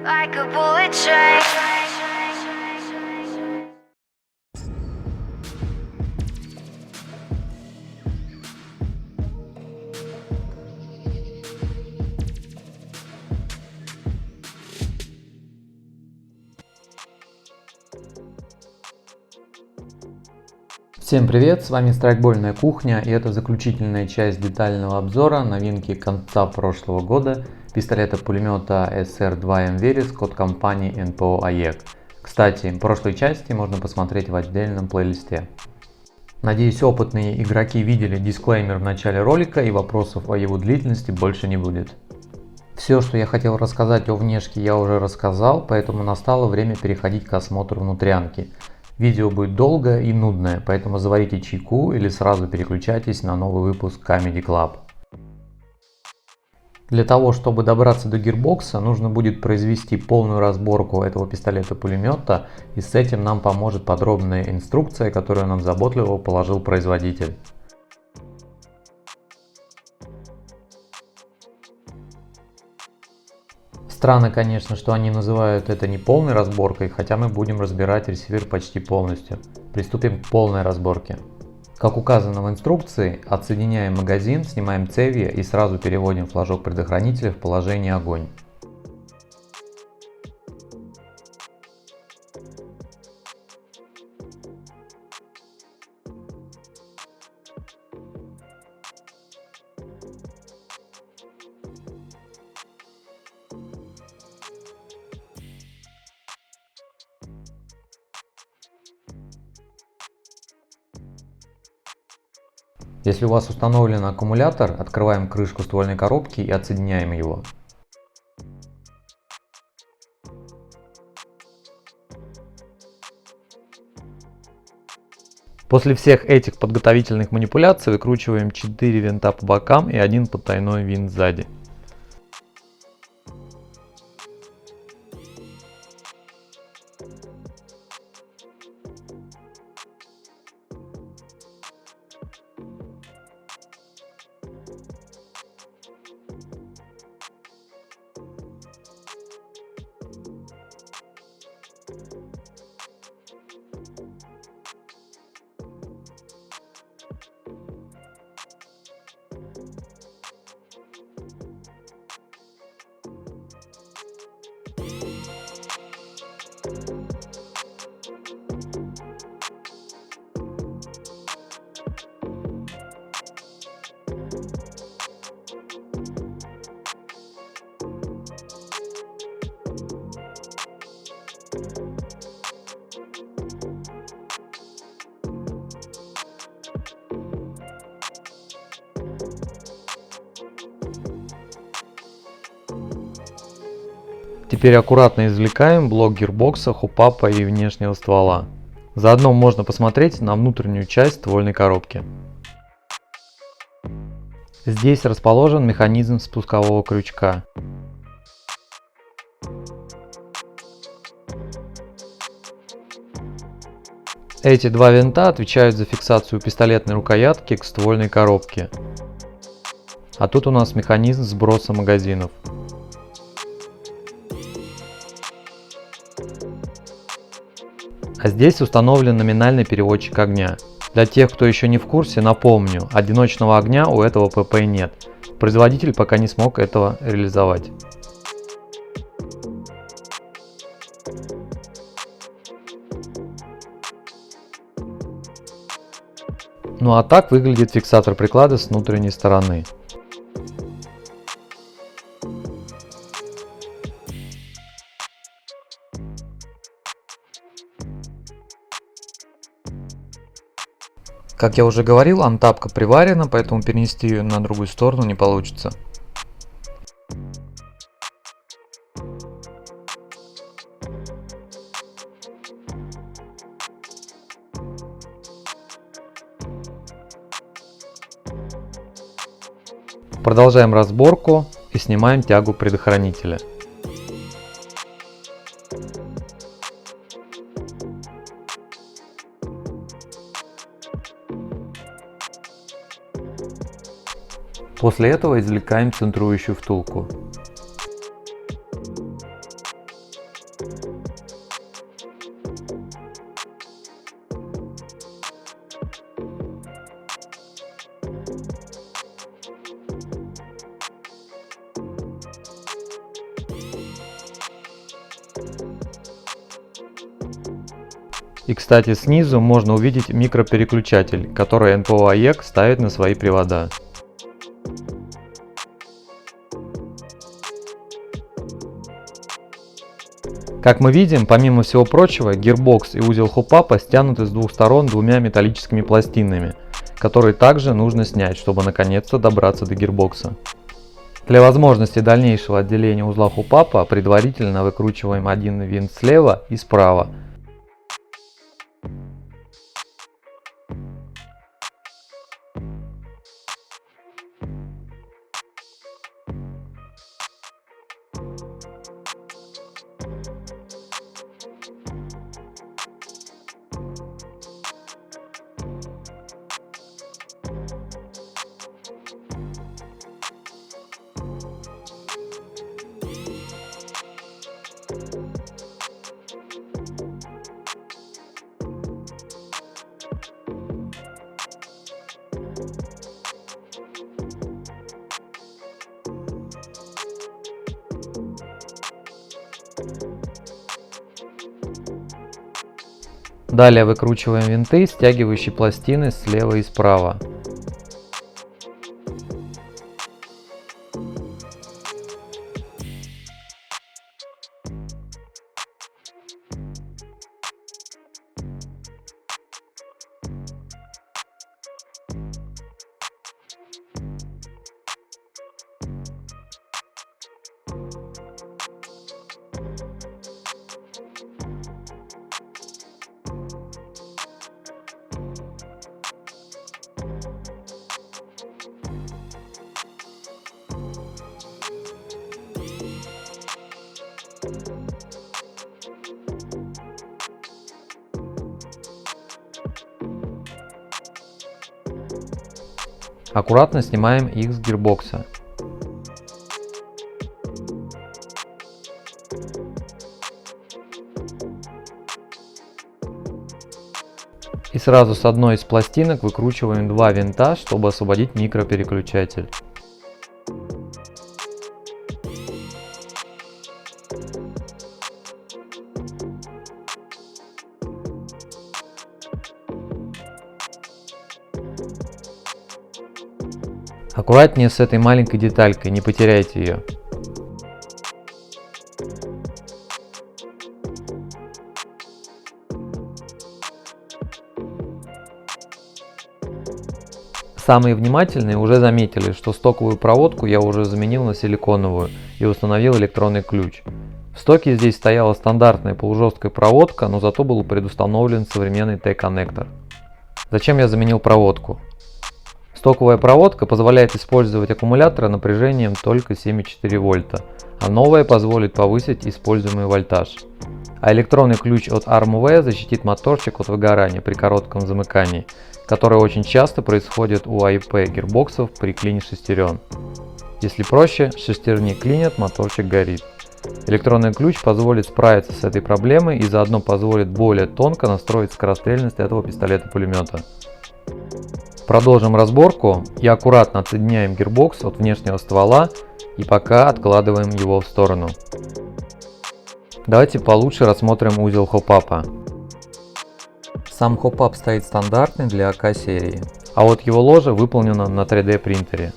like a bullet train. Всем привет, с вами Страйкбольная кухня, и это заключительная часть детального обзора новинки конца прошлого года пистолета-пулемета SR2M Veris от компании НПО АЕК. Кстати, прошлой части можно посмотреть в отдельном плейлисте. Надеюсь, опытные игроки видели дисклеймер в начале ролика, и вопросов о его длительности больше не будет. Все, что я хотел рассказать о внешке, я уже рассказал, поэтому настало время переходить к осмотру внутрянки. Видео будет долгое и нудное, поэтому заварите чайку или сразу переключайтесь на новый выпуск Comedy Club. Для того, чтобы добраться до гирбокса, нужно будет произвести полную разборку этого пистолета-пулемета, и с этим нам поможет подробная инструкция, которую нам заботливо положил производитель. Странно, конечно, что они называют это не полной разборкой, хотя мы будем разбирать ресивер почти полностью. Приступим к полной разборке. Как указано в инструкции, отсоединяем магазин, снимаем цевья и сразу переводим флажок предохранителя в положение огонь. Если у вас установлен аккумулятор, открываем крышку ствольной коробки и отсоединяем его. После всех этих подготовительных манипуляций выкручиваем 4 винта по бокам и один потайной винт сзади. Теперь аккуратно извлекаем блок гирбокса, хупапа и внешнего ствола. Заодно можно посмотреть на внутреннюю часть ствольной коробки. Здесь расположен механизм спускового крючка. Эти два винта отвечают за фиксацию пистолетной рукоятки к ствольной коробке. А тут у нас механизм сброса магазинов. А здесь установлен номинальный переводчик огня. Для тех, кто еще не в курсе, напомню, одиночного огня у этого ПП нет. Производитель пока не смог этого реализовать. Ну а так выглядит фиксатор приклада с внутренней стороны. Как я уже говорил, антапка приварена, поэтому перенести ее на другую сторону не получится. Продолжаем разборку и снимаем тягу предохранителя. После этого извлекаем центрующую втулку. И, кстати, снизу можно увидеть микропереключатель, который НПО-АЕК ставит на свои привода. Как мы видим, помимо всего прочего, гирбокс и узел хопапа стянуты с двух сторон двумя металлическими пластинами, которые также нужно снять, чтобы наконец-то добраться до гирбокса. Для возможности дальнейшего отделения узла хопапа предварительно выкручиваем один винт слева и справа. Далее выкручиваем винты, стягивающие пластины слева и справа. Аккуратно снимаем их с гирбокса. И сразу с одной из пластинок выкручиваем два винта, чтобы освободить микропереключатель. Аккуратнее с этой маленькой деталькой, не потеряйте ее. Самые внимательные уже заметили, что стоковую проводку я уже заменил на силиконовую и установил электронный ключ. В стоке здесь стояла стандартная полужесткая проводка, но зато был предустановлен современный T-коннектор. Зачем я заменил проводку? Стоковая проводка позволяет использовать аккумуляторы напряжением только 7,4 вольта, а новая позволит повысить используемый вольтаж. А электронный ключ от ARM-UV защитит моторчик от выгорания при коротком замыкании, которое очень часто происходит у АИП гирбоксов при клине шестерен. Если проще, шестерни клинят, моторчик горит. Электронный ключ позволит справиться с этой проблемой и заодно позволит более тонко настроить скорострельность этого пистолета-пулемета. Продолжим разборку и аккуратно отсоединяем гирбокс от внешнего ствола и пока откладываем его в сторону. Давайте получше рассмотрим узел хопапа. Сам хопап стоит стандартный для АК серии, а вот его ложа выполнена на 3D принтере.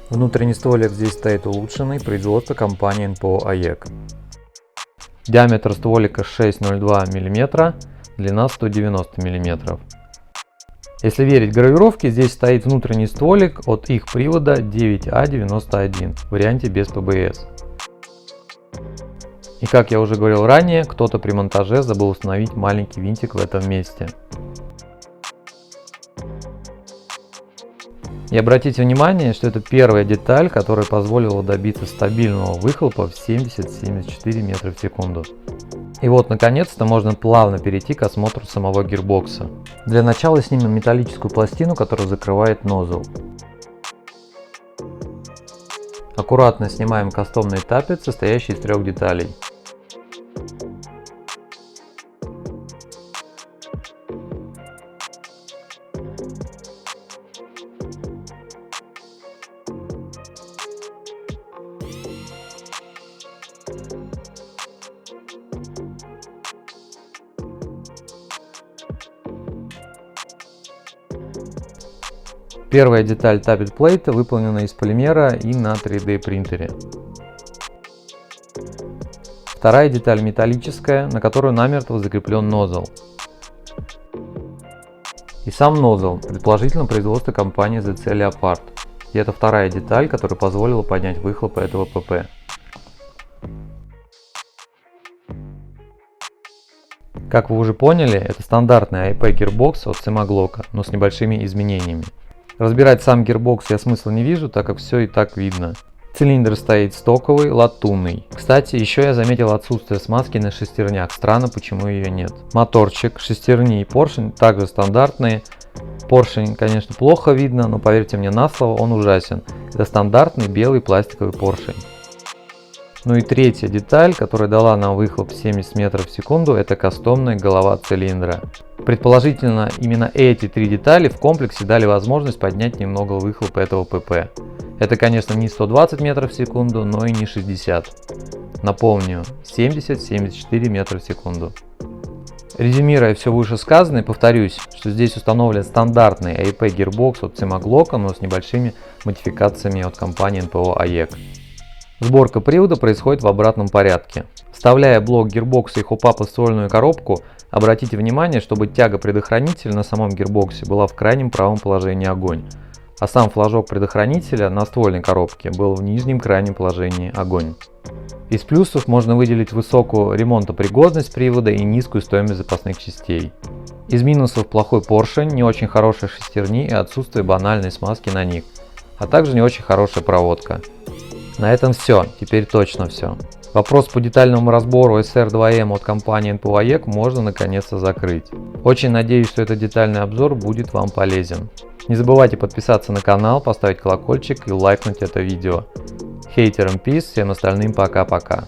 Внутренний стволик здесь стоит улучшенный, производство компании НПО АЕК. Диаметр стволика 6,02 мм, длина 190 мм. Если верить гравировке, здесь стоит внутренний стволик от их привода 9А91 в варианте без ПБС. И как я уже говорил ранее, кто-то при монтаже забыл установить маленький винтик в этом месте. И обратите внимание, что это первая деталь, которая позволила добиться стабильного выхлопа в 70-74 метра в секунду. И вот наконец-то можно плавно перейти к осмотру самого гирбокса. Для начала снимем металлическую пластину, которая закрывает нозл. Аккуратно снимаем кастомный тапет, состоящий из 3 деталей. Первая деталь табель плейта выполнена из полимера и на 3D принтере. Вторая деталь металлическая, на которую намертво закреплен нозл. И сам нозл, предположительно производства компании ZC Leopard. И это вторая деталь, которая позволила поднять выхлопы этого ПП. Как вы уже поняли, это стандартный IP гирбокс от Семаглока, но с небольшими изменениями. Разбирать сам гирбокс я смысла не вижу, так как все и так видно. Цилиндр стоит стоковый, латунный. Кстати, еще я заметил отсутствие смазки на шестернях, странно, почему ее нет. Моторчик, шестерни и поршень также стандартные. Поршень, конечно, плохо видно, но поверьте мне на слово, он ужасен. Это стандартный белый пластиковый поршень. Ну и третья деталь, которая дала нам выхлоп 70 метров в секунду, это кастомная голова цилиндра. Предположительно, именно эти три детали в комплексе дали возможность поднять немного выхлоп этого ПП. Это, конечно, не 120 метров в секунду, но и не 60. Напомню, 70-74 метра в секунду. Резюмируя все вышесказанное, повторюсь, что здесь установлен стандартный IP гирбокс от Семаглока, но с небольшими модификациями от компании НПО AEG. Сборка привода происходит в обратном порядке. Вставляя блок гирбокса и хопапа в ствольную коробку, обратите внимание, чтобы тяга предохранителя на самом гирбоксе была в крайнем правом положении огонь, а сам флажок предохранителя на ствольной коробке был в нижнем крайнем положении огонь. Из плюсов можно выделить высокую ремонтопригодность привода и низкую стоимость запасных частей. Из минусов плохой поршень, не очень хорошие шестерни и отсутствие банальной смазки на них, а также не очень хорошая проводка. На этом все, теперь точно все. Вопрос по детальному разбору SR2M от компании НПО AEG можно наконец-то закрыть. Очень надеюсь, что этот детальный обзор будет вам полезен. Не забывайте подписаться на канал, поставить колокольчик и лайкнуть это видео. Хейтерам peace, всем остальным пока-пока.